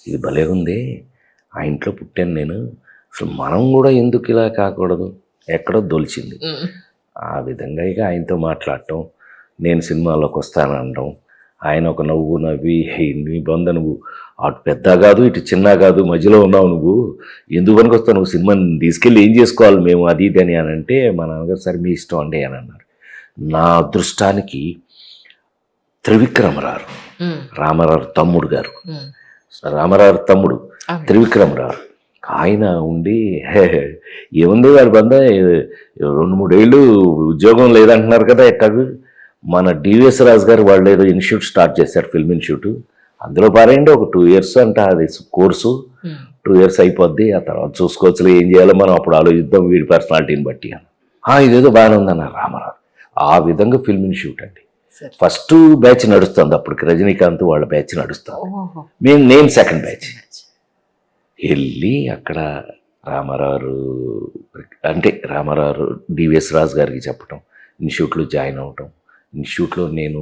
ఇది భలే ఉంది, ఆ ఇంట్లో పుట్టాను నేను, అసలు మనం కూడా ఎందుకు ఇలా కాకూడదు, ఎక్కడో దొలిచింది. ఆ విధంగా ఇక ఆయనతో మాట్లాడటం, నేను సినిమాలోకి వస్తాననడం, ఆయన ఒక నవ్వు నవ్వి, నీ బొంద నువ్వు అటు పెద్ద కాదు ఇటు చిన్న కాదు మధ్యలో ఉన్నావు, నువ్వు ఎందుకు పనికి వస్తావు, నువ్వు సినిమాని తీసుకెళ్ళి ఏం చేసుకోవాలి మేము, అది ఇది అని అంటే మా నాన్నగారు సరే మీ ఇష్టం అండి అని అన్నారు. నా అదృష్టానికి త్రివిక్రమరావు, రామారావు తమ్ముడు గారు, రామారావు తమ్ముడు త్రివిక్రమరావు, ఆయన ఉండి ఏముంది వారి బంద 2-3 ఏళ్ళు ఉద్యోగం లేదంటున్నారు కదా ఎట్టాగు, మన డివిఎస్ రాజు గారు వాళ్ళు ఏదో ఇన్స్టిట్యూట్ స్టార్ట్ చేశారు, ఫిల్మ్ ఇన్స్టిట్యూట్, అందులో పారేయండి, ఒక 2 years అంట అది కోర్సు, 2 years అయిపోద్ది, ఆ తర్వాత చూసుకోవచ్చులే ఏం చేయాలో మనం అప్పుడు ఆలోచిద్దాం వీడి పర్సనాలిటీని బట్టి అని. ఇదేదో బాగానే ఉందన్నారు రామారావు. ఆ విధంగా ఫిల్మ్ ఇన్స్టిట్యూట్ అండి ఫస్ట్ బ్యాచ్ నడుస్తుంది, అప్పటికి రజనీకాంత్ వాళ్ళ బ్యాచ్ నడుస్తుంది, నేను సెకండ్ బ్యాచ్. వెళ్ళి అక్కడ రామారావు అంటే రామారావు డివిఎస్ రాజు గారికి చెప్పటం, ఇన్స్టిట్యూట్లో జాయిన్ అవ్వటం, ఇన్స్టిట్యూట్లో నేను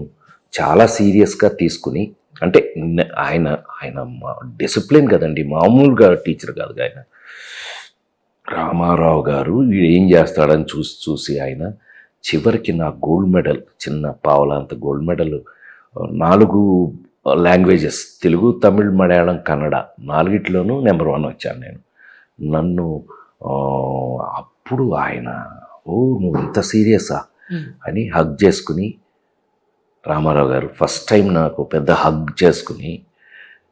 చాలా సీరియస్గా తీసుకుని, అంటే ఆయన ఆయన డిసిప్లిన్ కదండి, మామూలుగా టీచర్ కాదు ఆయన. రామారావు గారు వీడు ఏం చేస్తాడని చూసి ఆయన చివరికి నా గోల్డ్ మెడల్, చిన్న పావలాంత gold medal, 4 languages, Telugu Tamil Malayalam Kannada 4 number 1 వచ్చాను నేను. నన్ను అప్పుడు ఆయన నువ్వు ఇంత సీరియసా అని హగ్ చేసుకుని, రామారావు గారు ఫస్ట్ టైం నాకు పెద్ద హగ్ చేసుకుని,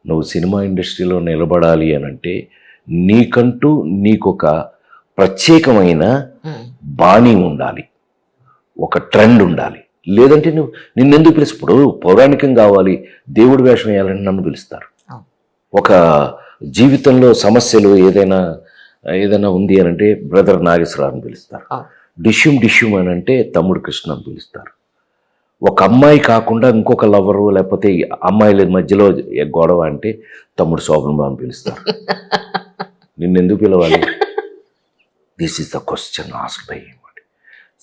నువ్వు సినిమా ఇండస్ట్రీలో నిలబడాలి అని అంటే నీకొక ప్రత్యేకమైన బాణీ ఉండాలి, ఒక ట్రెండ్ ఉండాలి, లేదంటే నిన్నెందుకు పిలుస్తారు, ఇప్పుడు పౌరాణికం కావాలి, దేవుడి వేషం వేయాలని నన్ను పిలుస్తారు. ఒక జీవితంలో సమస్యలు ఏదైనా ఉంది అని అంటే బ్రదర్ నాగేశ్వరరావుని పిలుస్తారు, డిష్యూమ్ అని అంటే తమ్ముడు కృష్ణ అని పిలుస్తారు. ఒక అమ్మాయి కాకుండా ఇంకొక లవరు లేకపోతే అమ్మాయిల మధ్యలో గొడవ అంటే తమ్ముడు శోభన్ బాబు అని పిలుస్తారు. నిన్నెందుకు పిలవాలి, this is the question asked by him.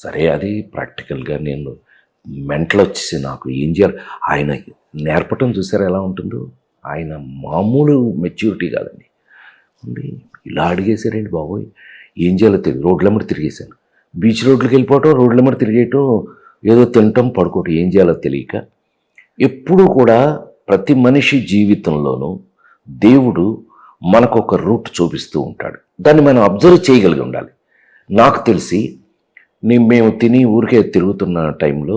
సరే అది ప్రాక్టికల్గా నేను మెంటల్ వచ్చేసి నాకు ఏం చేయాలి, ఆయన నేర్పటం చూసారా ఎలా ఉంటుందో, ఆయన మామూలు మెచ్యూరిటీ కాదండి. ఇలా అడిగేశారండి బాబోయ్, ఏం చేయాలో తెలియదు, రోడ్లమ్మడి తిరిగేశాను, బీచ్ రోడ్లకు వెళ్ళిపోవటం, రోడ్లమ్మడి తిరిగేయటం, ఏదో తినటం పడుకోవటం, ఏం చేయాలో తెలియక. ఎప్పుడూ కూడా ప్రతి మనిషి జీవితంలోనూ దేవుడు మనకు ఒక రూట్ చూపిస్తూ ఉంటాడు, దాన్ని మనం అబ్జర్వ్ చేయగలిగి ఉండాలి. నాకు తెలిసి మేము తిని ఊరికే తిరుగుతున్న టైంలో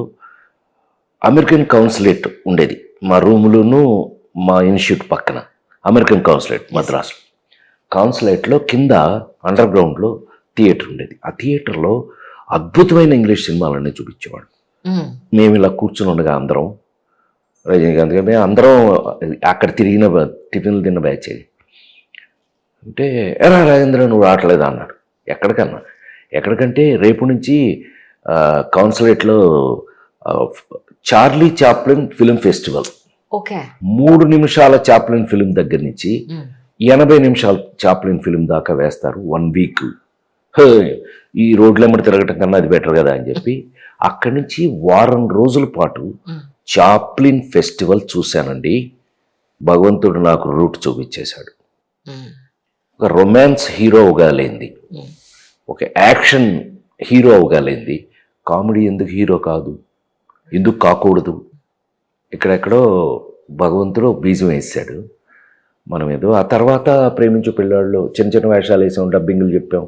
అమెరికన్ కౌన్సిలేట్ ఉండేది మా రూములోనూ, మా ఇన్స్టిట్యూట్ పక్కన అమెరికన్ కౌన్సిలేట్ మద్రాసులో. కౌన్సిలేట్లో కింద అండర్ గ్రౌండ్లో థియేటర్ ఉండేది. ఆ థియేటర్లో అద్భుతమైన ఇంగ్లీష్ సినిమాలన్నీ చూపించేవాడు. మేము ఇలా కూర్చుని ఉండగా అందరం, రజనీకాంత్ గారు మేము అందరం అక్కడ టిఫిన్లు తిన్న బ్యాచ్ అది. అంటే ఎరా రాజేంద్ర నువ్వు రావట్లేదా అన్నాడు. ఎక్కడికంటే రేపు నుంచి కౌన్సిలేట్లో చార్లీ చాప్లిన్ ఫిల్మ్ ఫెస్టివల్, 3 నిమిషాల చాప్లిన్ ఫిల్మ్ దగ్గర నుంచి 80 నిమిషాల చాప్లిన్ ఫిల్మ్ దాకా వేస్తారు 1 week. ఈ రోడ్లెమ్మడి తిరగటం కన్నా అది బెటర్ కదా అని చెప్పి అక్కడి నుంచి వారం రోజుల పాటు చాప్లిన్ ఫెస్టివల్ చూశానండి. భగవంతుడు నాకు రూట్ చూపించేశాడు. ఒక రొమాన్స్ హీరో అవగాలేంది, ఒక యాక్షన్ హీరో అవగాలేంది, కామెడీ ఎందుకు హీరో కాదు, ఎందుకు కాకూడదు, ఇక్కడెక్కడో భగవంతుడు బీజం వేసాడు. మనం ఏదో ఆ తర్వాత ప్రేమించు పెళ్ళాడులో చిన్న వేషాలు వేసాం, డబ్బింగ్లు చెప్పాం.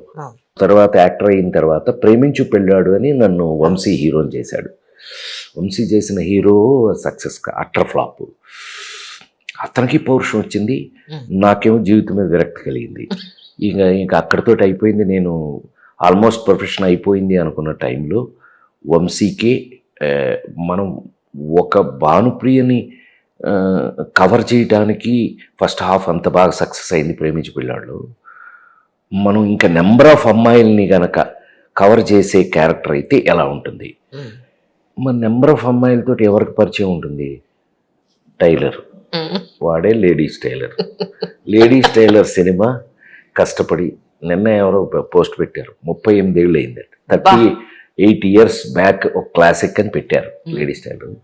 తర్వాత యాక్టర్ అయిన తర్వాత ప్రేమించు పెళ్ళాడు అని నన్ను వంశీ హీరోని చేశాడు. వంశీ చేసిన హీరో సక్సెస్గా అట్టర్ ఫ్లాప్. అతనికి పౌరుషం వచ్చింది, నాకేమో జీవితం మీద విరక్తి కలిగింది. ఇంకా అక్కడితో అయిపోయింది, నేను ఆల్మోస్ట్ ప్రొఫెషన్ అయిపోయింది అనుకున్న టైంలో వంశీకే మనం ఒక భానుప్రియని కవర్ చేయడానికి ఫస్ట్ హాఫ్ అంత బాగా సక్సెస్ అయింది ప్రేమించి పిల్లాళ్ళు. మనం ఇంకా నెంబర్ ఆఫ్ అమ్మాయిల్ని కనుక కవర్ చేసే క్యారెక్టర్ అయితే ఎలా ఉంటుంది, మన నెంబర్ ఆఫ్ అమ్మాయిలతో ఎవరికి పరిచయం ఉంటుంది, టైలర్, వాడే లేడీస్ టైలర్ సినిమా కష్టపడి నిన్న ఎవరో పోస్ట్ పెట్టారు, 38 ఏళ్ళు అయిందండి, 38 years బ్యాక్ ఒక క్లాసిక్ అని పెట్టారు లేడీస్ టైలర్.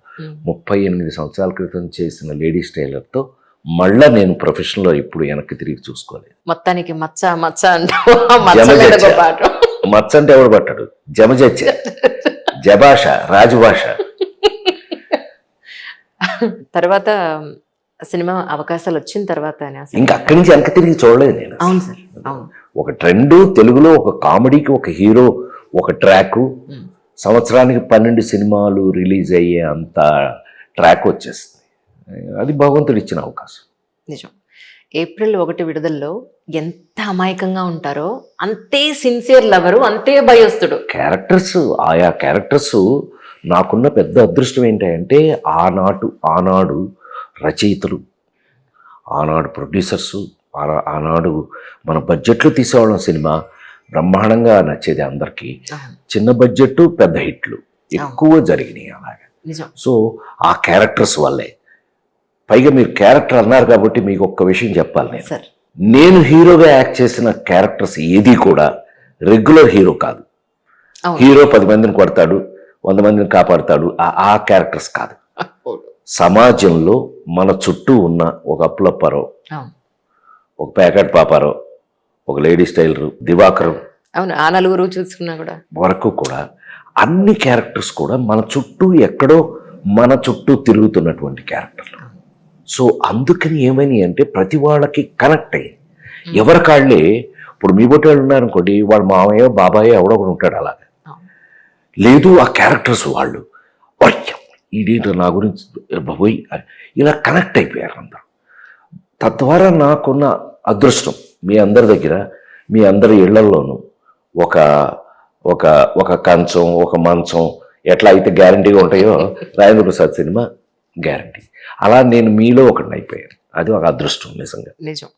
38 సంవత్సరాల క్రితం చేసిన లేడీస్ టైలర్తో మళ్ళా నేను ప్రొఫెషన్లో ఇప్పుడు వెనక్కి తిరిగి చూసుకోలేదు. మొత్తానికి మచ్చ మచ్చ అంటూ ఆ మచ్చ మీద జమజచ్చ. ఒక పాట. మచ్చ అంటే ఎవడు పట్టాడు? జమజచ్చ, జభాష, రాజభాష. తర్వాత సినిమా అవకాశాలు వచ్చిన తర్వాత ఇంకా అక్కడి నుంచి వెనక్కి తిరిగి చూడలేదు నేను. అవును సార్, అవును. ఒక ట్రెండ్, తెలుగులో ఒక కామెడీకి ఒక హీరో, ఒక ట్రాకు, సంవత్సరానికి 12 సినిమాలు రిలీజ్ అయ్యే అంత ట్రాక్ వచ్చేస్తుంది. అది భగవంతుడు ఇచ్చిన అవకాశం. నిజం. ఏప్రిల్ 1 విడుదలలో ఎంత అమాయకంగా ఉంటారో అంతే సిన్సియర్ లవరు, అంతే భయస్తుడు. క్యారెక్టర్స్, ఆయా క్యారెక్టర్స్ నాకున్న పెద్ద అదృష్టం ఏంటంటే ఆనాడు రచయితలు, ఆనాడు ప్రొడ్యూసర్సు, ఆనాడు మన బడ్జెట్లో తీసేవాళ్ళం సినిమా బ్రహ్మాండంగా నచ్చేది అందరికీ. చిన్న బడ్జెట్ పెద్ద హిట్లు ఎక్కువ జరిగినాయి అలాగే. నిజం. సో ఆ క్యారెక్టర్స్ వల్లే. పైగా మీరు క్యారెక్టర్ అన్నారు కాబట్టి మీకు ఒక్క విషయం చెప్పాలి. నేను హీరోగా యాక్ట్ చేసిన క్యారెక్టర్స్ ఏది కూడా రెగ్యులర్ హీరో కాదు. హీరో 10 మందిని కొడతాడు, 100 మందిని కాపాడుతాడు, ఆ క్యారెక్టర్స్ కాదు. సమాజంలో మన చుట్టూ ఉన్న ఒక అప్పులప్పారో, ఒక ప్యాకెట్ పాపారో, ఒక లేడీ స్టైలరు, దివాకరు, అవును, ఆ నలుగురు చూసుకున్నా కూడా వరకు కూడా అన్ని క్యారెక్టర్స్ కూడా మన చుట్టూ ఎక్కడో మన చుట్టూ తిరుగుతున్నటువంటి క్యారెక్టర్లు. సో అందుకని ఏమని అంటే ప్రతి వాళ్ళకి కనెక్ట్ అయ్యి ఎవరి కాళ్ళే. ఇప్పుడు మీ బొట్టి వాళ్ళు ఉన్నారనుకోండి, వాళ్ళ మామయ్య బాబాయ్ ఎవడో ఒకడు ఉంటాడు అలాగా. లేదు ఆ క్యారెక్టర్స్ వాళ్ళు ఇదేంటో నా గురించి బాబోయ్ ఇలా కనెక్ట్ అయిపోయారు అందరూ. తద్వారా నాకున్న అదృష్టం మీ అందరి దగ్గర, మీ అందరి ఇళ్లల్లోనూ ఒక ఒక ఒక కంచం, ఒక మంచం ఎట్లా అయితే గ్యారంటీగా ఉంటాయో రాజేంద్ర ప్రసాద్ సినిమా గ్యారంటీ. అలా నేను మీలో ఒకటి అయిపోయాను. అది ఒక అదృష్టం నిజంగా. నిజం.